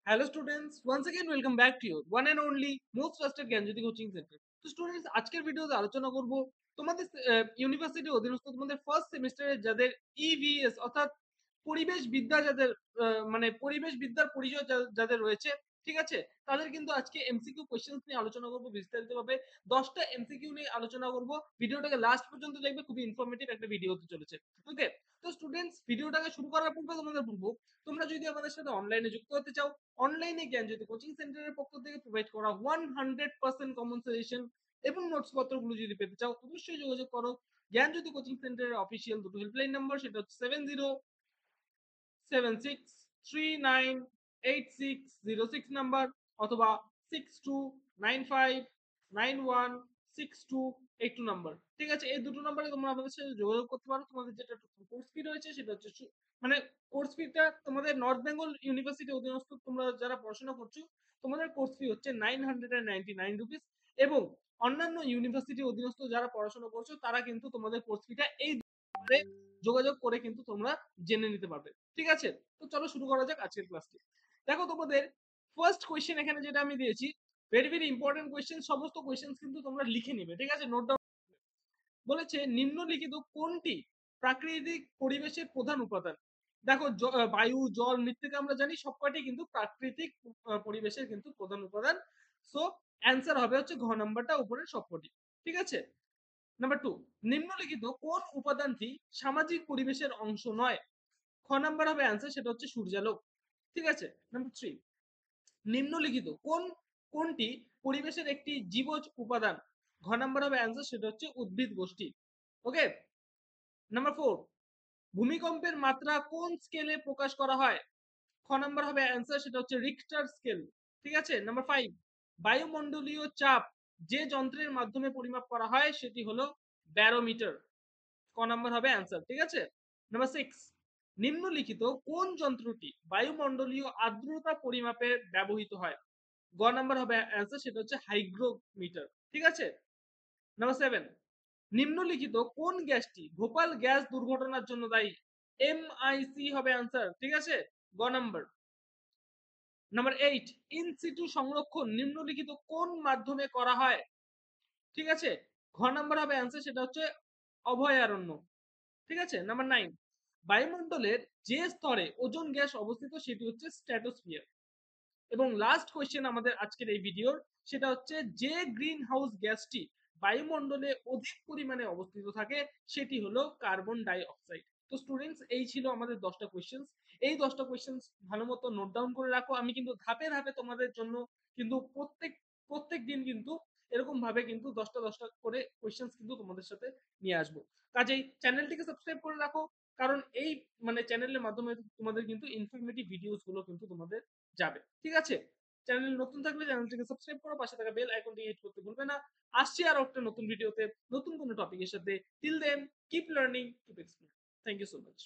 Hello students, once again welcome back to your one and only most trusted Gyanjyoti coaching centre. তো students আজকের ভিডিওতে আলোচনা করব তোমাদের ইউনিভার্সিটি অধীনস্থ তোমাদের ফার্স্ট সেমিস্টারে যাদের ইভিএস অর্থাৎ পরিবেশ বিদ্যা যাদের মানে পরিবেশ বিদ্যার পরিচয় যাদের রয়েছে, ঠিক আছে, তাদের কিন্তু আজকে এমসিকিউ কোশ্চেন্স নিয়ে আলোচনা করব বিস্তারিতভাবে। 10টা এমসিকিউ নিয়ে আলোচনা করব। ভিডিওটাকে লাস্ট পর্যন্ত দেখবে, খুবই ইনফরমেটিভ একটা ভিডিও হতে চলেছে। ওকে, তো স্টুডেন্টস ভিডিওটাকে শুরু করার পূর্বে তোমাদের বলবো, তোমরা যদি আমাদের সাথে অনলাইনে যুক্ত হতে চাও, অনলাইনে জ্ঞানজ্যোতি কোচিং সেন্টারের পক্ষ থেকে প্রোভাইড করা 100% কমন সাজেশন এবং নোটস পত্রগুলো যদি পেতে চাও, অবশ্যই যোগাযোগ করো জ্ঞানজ্যোতি কোচিং সেন্টারের অফিসিয়াল দুটো হেল্পলাইন নাম্বার, সেটা হচ্ছে 7076398606 নাম্বার অথবা 6295916282 নাম্বার। ঠিক আছে, এই দুটো নাম্বারে তোমরা আমাদের সাথে যোগাযোগ করতে পারো। তোমাদের যেটা কোর্স ফি রয়েছে সেটা হচ্ছে মানে কোর্স ফিটা তোমাদের নর্থ বেঙ্গল ইউনিভার্সিটি অধীনস্থ তোমরা যারা পড়াশোনা করছো, তোমাদের কোর্স ফি হচ্ছে 999 রুপিস। এবং অন্যান্য ইউনিভার্সিটি অধীনস্থ যারা পড়াশোনা করছো তারা কিন্তু তোমাদের কোর্স ফিটা এই যোগাযোগ করে কিন্তু তোমরা জেনে নিতে পারবে। ঠিক আছে, তো চলো শুরু করা যাক আজকের ক্লাসটি। দেখো তোমাদের ফার্স্ট কোয়েশ্চেন এখানে যেটা আমি দিয়েছি, ভেরি ভেরি ইম্পর্টেন্ট কোয়েশ্চেন। সমস্ত কোয়েশ্চেন কিন্তু তোমরা লিখে নিবে, ঠিক আছে, নোট ডাউন। বলেছে নিম্নলিখিত কোনটি প্রাকৃতিক পরিবেশের প্রধান উপাদান। দেখো বায়ু, জল, মৃত্তিকা আমরা জানি সবকটি কিন্তু প্রাকৃতিক পরিবেশের কিন্তু প্রধান উপাদান। সো অ্যান্সার হবে হচ্ছে ঘ নাম্বারটা, উপরের সবকটি। ঠিক আছে, নাম্বার 2, নিম্নলিখিত কোন উপাদানটি সামাজিক পরিবেশের অংশ নয়। খ নাম্বার হবে অ্যান্সার, সেটা হচ্ছে সূর্যালোক। ঠিক আছে, নাম্বার 3, নিম্নলিখিত কোনটি পরিবেশের একটি জীবজ উপাদান। ঘ নাম্বার হবে অ্যান্সার, সেটা হচ্ছে উদ্ভিদ গোষ্ঠী। ওকে, নাম্বার 4, ভূমিকম্পের মাত্রা কোন স্কেলে প্রকাশ করা হয়। খ নাম্বার হবে অ্যান্সার, সেটা হচ্ছে রিক্টার স্কেল। ঠিক আছে, নাম্বার 5, বায়ুমণ্ডলীয় চাপ যে যন্ত্রের মাধ্যমে পরিমাপ করা হয় সেটি হলো ব্যারোমিটার। ক নাম্বার হবে অ্যান্সার। ঠিক আছে, নাম্বার 6, নিম্নলিখিত কোন যন্ত্রটি বায়ুমণ্ডলীয় আর্দ্রতা পরিমাপে ব্যবহৃত হয়। গ নাম্বার হবে অ্যান্সার, সেটা হচ্ছে হাইগ্রোমিটার। ঠিক আছে, নাম্বার 7, নিম্নলিখিত কোন গ্যাসটি ভোপাল গ্যাস দুর্ঘটনার জন্য দায়ী। এমআইসি হবে অ্যান্সার। ঠিক আছে, গ নাম্বার। নাম্বার 8, ইনসিটু সংরক্ষণ নিম্নলিখিত কোন মাধ্যমে করা হয়। ঠিক আছে, ঘ নাম্বার হবে অ্যান্সার, সেটা হচ্ছে অভয়ারণ্য। ঠিক আছে, নাম্বার 9, বায়ুমণ্ডলের যে স্তরে ওজোন গ্যাস অবস্থিত সেটি হচ্ছে স্ট্র্যাটোস্ফিয়ার। এবং লাস্ট কোয়েশ্চেন আমাদের আজকের এই ভিডিওর, সেটা হচ্ছে যে গ্রিন হাউস গ্যাসটি বায়ুমণ্ডলে অধিক পরিমাণে অবস্থিত থাকে সেটি হলো কার্বন ডাই অক্সাইড। তো স্টুডেন্টস এই ছিল আমাদের 10টা কোয়েশ্চেন। এই 10টা কোয়েশ্চেন ভালো মতো নোট ডাউন করে রাখো। আমি কিন্তু ধাপে ধাপে তোমাদের জন্য কিন্তু প্রত্যেক দিন কিন্তু এরকম ভাবে কিন্তু 10টা করে কোয়েশ্চেন কিন্তু তোমাদের সাথে নিয়ে আসবো। কাজেই চ্যানেলটিকে সাবস্ক্রাইব করে রাখো, কারণ এই মানে চ্যানেলের মাধ্যমে তোমাদের কিন্তু ইনফরমেটিভ ভিডিওস গুলো কিন্তু তোমাদের যাবে। ঠিক আছে, চ্যানেল নতুন থাকলে চ্যানেলটিকে সাবস্ক্রাইব করো, পাশে থাকা বেল আইকনটি হিট করতে ভুলবে না। আসছি আর একটা নতুন ভিডিওতে নতুন কোনো টপিকের সাথে। Till then keep learning, keep exploring. Thank you so much.